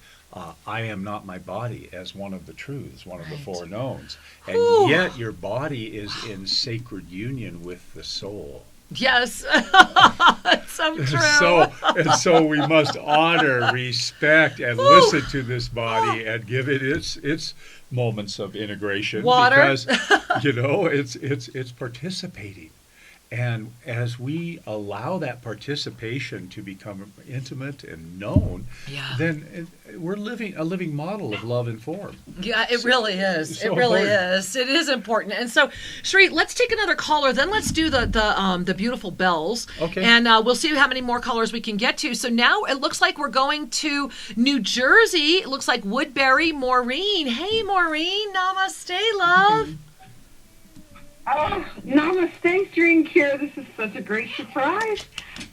I am not my body as one of the truths, one of the four knowns. And Whew. yet your body is in sacred union with the soul. Yes. It's so true. So we must honor, respect, and listen to this body and give it its moments of integration. Water. Because it's participating. And as we allow that participation to become intimate and known, Yeah. then we're living a living model of love and form. Yeah, it really is. so It really important. is. It is important. And so, Sri, let's take another caller. Then let's do the beautiful bells. Okay. And we'll see how many more callers we can get to. So now it looks like we're going to New Jersey. It looks like Woodbury. Maureen. Hey, Maureen. Namaste, love. Oh, namaste, String Cure. This is such a great surprise.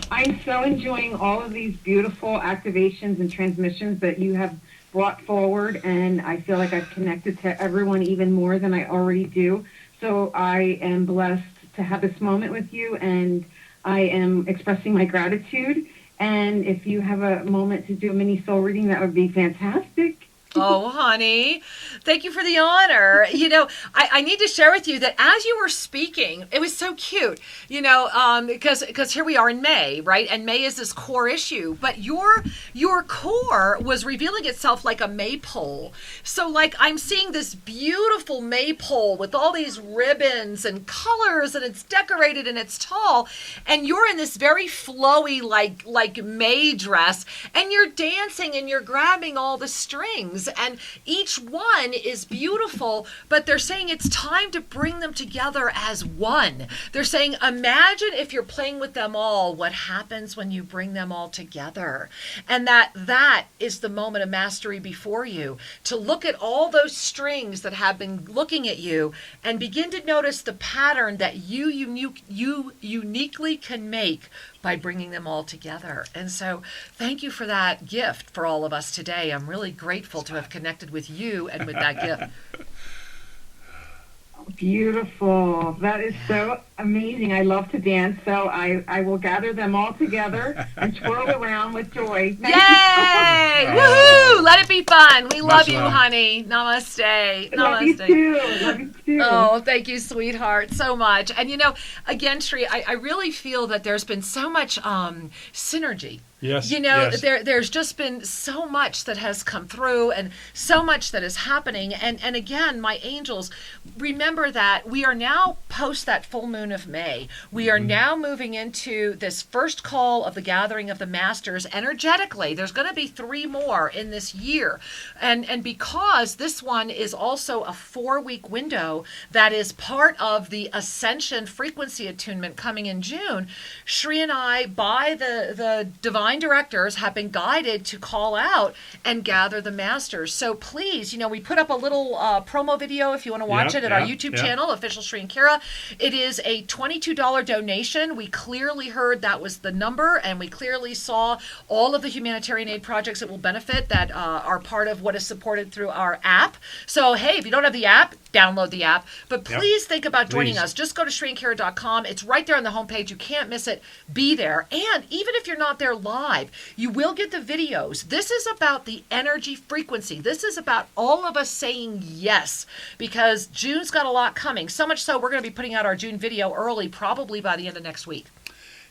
I'm so enjoying all of these beautiful activations and transmissions that you have brought forward, and I feel like I've connected to everyone even more than I already do. So I am blessed to have this moment with you, and I am expressing my gratitude. And if you have a moment to do a mini soul reading, that would be fantastic. Oh, honey, thank you for the honor. You know, I need to share with you that as you were speaking, it was so cute, you know, because here we are in May, right? And May is this core issue, but your core was revealing itself like a maypole. So like I'm seeing this beautiful maypole with all these ribbons and colors, and it's decorated and it's tall, and you're in this very flowy like May dress, and you're dancing and you're grabbing all the strings. And each one is beautiful, but they're saying it's time to bring them together as one. They're saying, imagine if you're playing with them all, what happens when you bring them all together. And that is the moment of mastery before you, to look at all those strings that have been looking at you and begin to notice the pattern that you uniquely can make by bringing them all together. And so thank you for that gift for all of us today. I'm really grateful to have connected with you and with that gift. Beautiful. That is so amazing. I love to dance, so I will gather them all together and twirl around with joy. Thank Yay! you. Woohoo! Let it be fun. We love Much you, love. honey. Namaste. Love you Namaste. too. Love you too. Oh, thank you, sweetheart, so much. And you know, again, Sri, I really feel that there's been so much synergy. Yes. You know, yes. there's just been so much that has come through and so much that is happening. And again, my angels, remember that we are now post that full moon of May. We are now moving into this first call of the gathering of the masters energetically. There's going to be 3 more in this year. And because this one is also a 4-week window that is part of the Ascension frequency attunement coming in June, Sri and I, by the divine directors, have been guided to call out and gather the masters. So please, you know, we put up a little promo video if you want to watch Yep, it at our yep, YouTube yep. channel, Official Sri and Kira. It is a $22 donation. We clearly heard that was the number, and we clearly saw all of the humanitarian aid projects that will benefit that are part of what is supported through our app. So, hey, if you don't have the app, download the app. But Yep. please think about joining Please. us. Just go to SriandKira.com. It's right there on the homepage. You can't miss it. Be there. And even if you're not there live, you will get the videos. This is about the energy frequency. This is about all of us saying yes, because June's got a lot coming. So much so, we're going to be putting out our June video early, probably by the end of next week.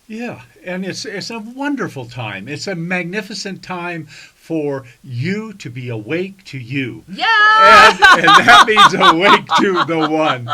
Yeah, and it's a wonderful time. It's a magnificent time for you to be awake to you. Yeah! And that means awake to the one.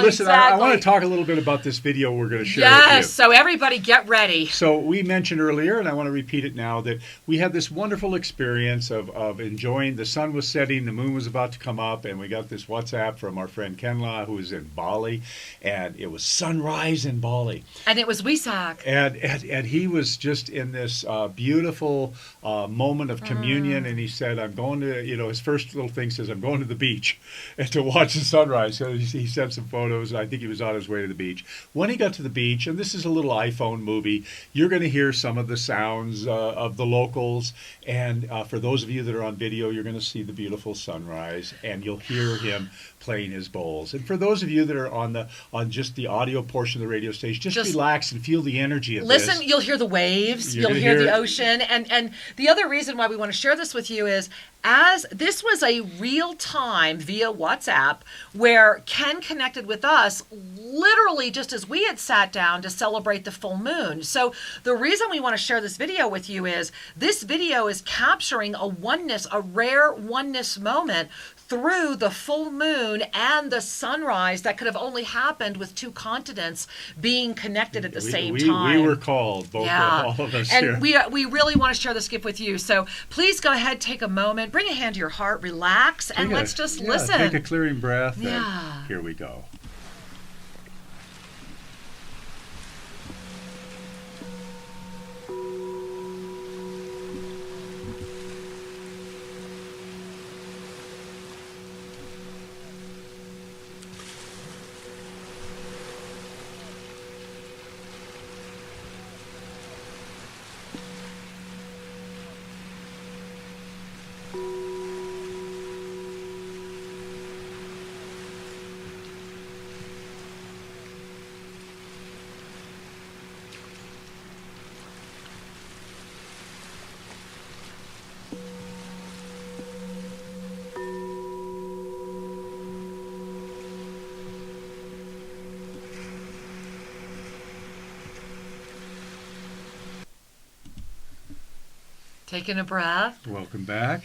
Listen, I want Exactly. to talk a little bit about this video we're going to share with you. Yes, so everybody get ready. So we mentioned earlier, and I want to repeat it now, that we had this wonderful experience of enjoying. The sun was setting, the moon was about to come up, and we got this WhatsApp from our friend Kenla, who is in Bali, and it was sunrise in Bali. And it was Wesak. And he was just in this beautiful moment of communion, and he said, I'm going to, his first little thing says, I'm going to the beach and to watch the sunrise. So he sent some photos. I think he was on his way to the beach. When he got to the beach, and this is a little iPhone movie, you're going to hear some of the sounds of the locals. And for those of you that are on video, you're going to see the beautiful sunrise, and you'll hear him playing his bowls. And for those of you that are on just the audio portion of the radio station, just relax and feel the energy of this. Listen, you'll hear the waves, You're you'll gonna hear the hear- ocean, and the other reason why we want to share this with you is, as this was a real time via WhatsApp where Ken connected with us literally just as we had sat down to celebrate the full moon. So the reason we want to share this video with you is this video is capturing a oneness, a rare oneness moment through the full moon and the sunrise that could have only happened with two continents being connected at the same time. We were called, both all of us and here. we really want to share this gift with you. So please go ahead, take a moment, bring a hand to your heart, relax, and let's just listen. Take a clearing breath, Yeah. and here we go. Taking a breath. Welcome back.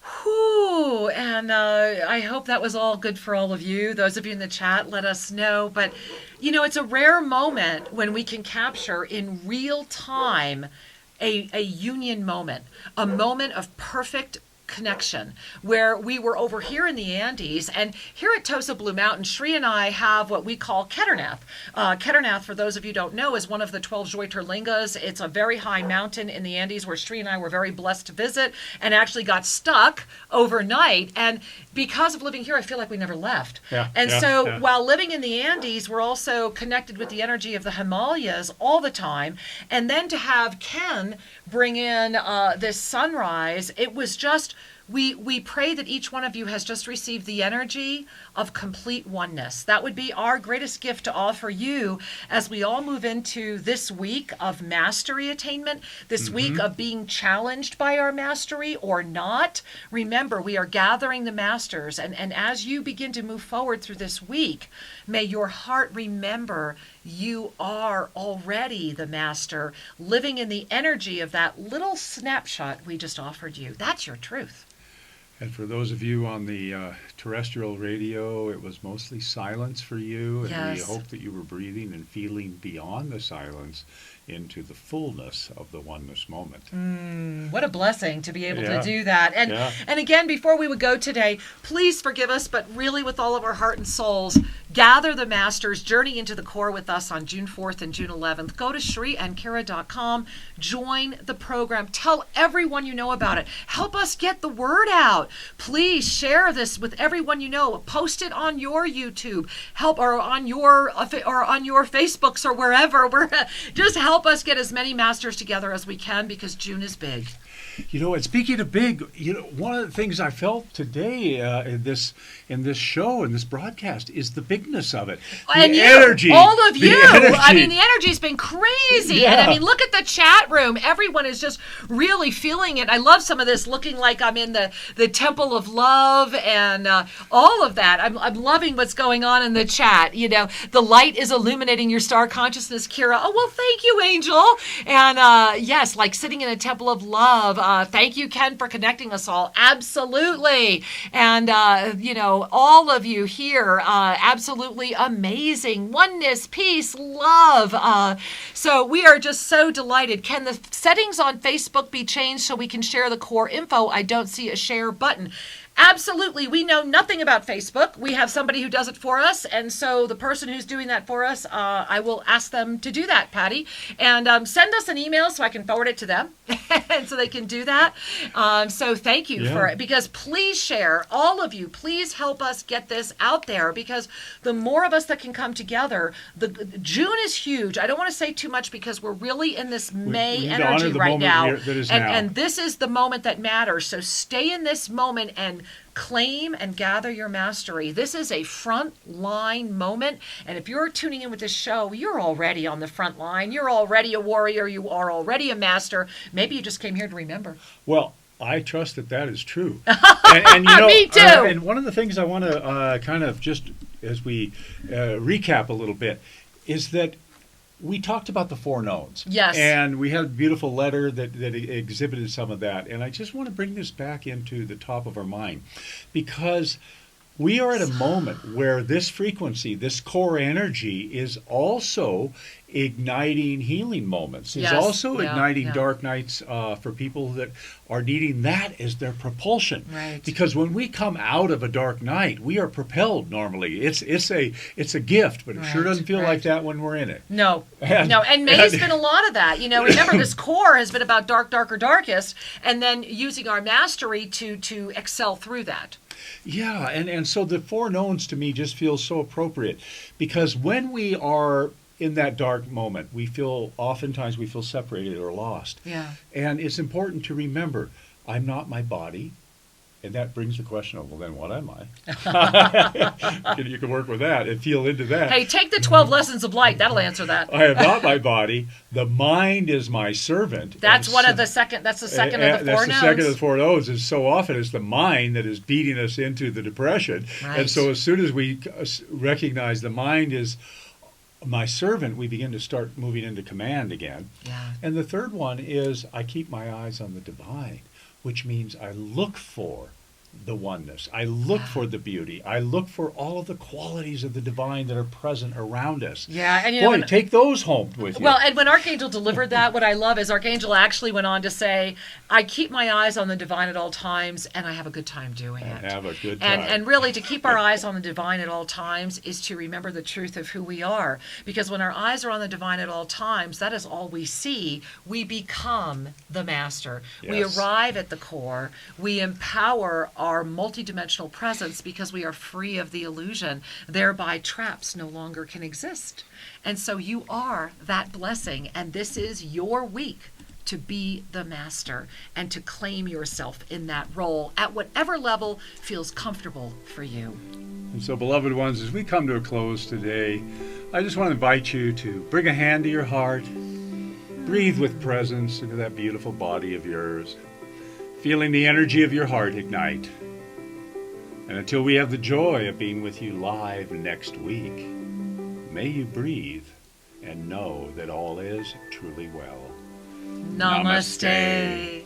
Whew, and I hope that was all good for all of you. Those of you in the chat, let us know. But, you know, it's a rare moment when we can capture in real time a union moment, a moment of perfect connection, where we were over here in the Andes, and here at Tosa Blue Mountain, Shri and I have what we call Kedarnath. Kedarnath, for those of you who don't know, is one of the 12 Jyotirlingas. It's a very high mountain in the Andes where Shri and I were very blessed to visit and actually got stuck overnight. And because of living here, I feel like we never left. While living in the Andes, we're also connected with the energy of the Himalayas all the time. And then to have Ken bring in this sunrise, it was just, we pray that each one of you has just received the energy of complete oneness. That would be our greatest gift to offer you as we all move into this week of mastery attainment, this week of being challenged by our mastery or not. Remember, we are gathering the masters, and as you begin to move forward through this week, may your heart remember you are already the master, living in the energy of that little snapshot we just offered you. That's your truth. And for those of you on the terrestrial radio, it was mostly silence for you. And we hope that you were breathing and feeling beyond the silence into the fullness of the oneness moment. What a blessing to be able to do that. And again, before we would go today, please forgive us, but really with all of our heart and souls, gather the masters, journey into the core with us on June 4th and June 11th. Go to ShriandKara.com, join the program, tell everyone you know about it. Help us get the word out. Please share this with everyone you know. Post it on your YouTube, or on your Facebooks or wherever. Just help us get as many masters together as we can, because June is big. You know, and speaking of big, you know, one of the things I felt today in this show, in this broadcast, is the bigness of it. And the energy. All of you. Energy. I mean, the energy's been crazy. Yeah. And I mean, look at the chat room. Everyone is just really feeling it. I love some of this, looking like I'm in the Temple of Love and all of that. I'm loving what's going on in the chat. You know, the light is illuminating your star consciousness, Kira. Oh, well, thank you, Angel. And yes, like sitting in a Temple of Love. Thank you, Ken, for connecting us all. Absolutely. And, you know, all of you here, absolutely amazing. Oneness, peace, love. So we are just so delighted. Can the settings on Facebook be changed so we can share the core info? I don't see a share button. Absolutely. We know nothing about Facebook. We have somebody who does it for us. And so the person who's doing that for us, I will ask them to do that, Patty. And send us an email so I can forward it to them and so they can do that. So thank you for it. Because please share, all of you, please help us get this out there, because the more of us that can come together, June is huge. I don't want to say too much because we're really in this May energy right now. And this is the moment that matters. So stay in this moment and claim and gather your mastery. This is a front line moment. And if you're tuning in with this show, you're already on the front line. You're already a warrior. You are already a master. Maybe you just came here to remember. Well, I trust that is true. And you know, me too. And one of the things I want to kind of just as we recap a little bit is that we talked about the four knowns. Yes. And we had a beautiful letter that exhibited some of that. And I just want to bring this back into the top of our mind, because we are at a moment where this frequency, this core energy, is also igniting healing moments. Is Yes. also Yeah, igniting yeah. dark nights for people that are needing that as their propulsion. Right. Because when we come out of a dark night, we are propelled normally. It's a gift, but it sure Right, doesn't feel right. like that when we're in it. No, And- no, and May's been a lot of that. You know, remember this core has been about dark, darker, darkest, and then using our mastery to excel through that. Yeah, and so the four knowns to me just feels so appropriate, because when we are in that dark moment, oftentimes we feel separated or lost. Yeah. And it's important to remember, I'm not my body. And that brings the question of, well, then what am I? You can work with that and feel into that. Hey, take the 12 lessons of light. That'll answer that. I am not my body. The mind is my servant. That's And one so- of the second. That's the second and of the four that's the second of the nodes. four nodes. Is so often it's the mind that is beating us into the depression. Right. And so as soon as we recognize the mind is my servant, we begin to start moving into command again. Yeah. And the third one is I keep my eyes on the divine, which means I look for the oneness. I look for the beauty. I look for all of the qualities of the divine that are present around us. Yeah, and you Boy, know, take those home with you. well, and when Archangel delivered that, what I love is Archangel actually went on to say, I keep my eyes on the divine at all times, and I have a good time doing it. Have a good time. And really, to keep our eyes on the divine at all times is to remember the truth of who we are. Because when our eyes are on the divine at all times, that is all we see. We become the master. We Yes. arrive at the core. We empower our multidimensional presence because we are free of the illusion. Thereby, traps no longer can exist. And so you are that blessing. And this is your week to be the master and to claim yourself in that role at whatever level feels comfortable for you. And so, beloved ones, as we come to a close today, I just want to invite you to bring a hand to your heart, breathe with presence into that beautiful body of yours, feeling the energy of your heart ignite. And until we have the joy of being with you live next week, may you breathe and know that all is truly well. Namaste.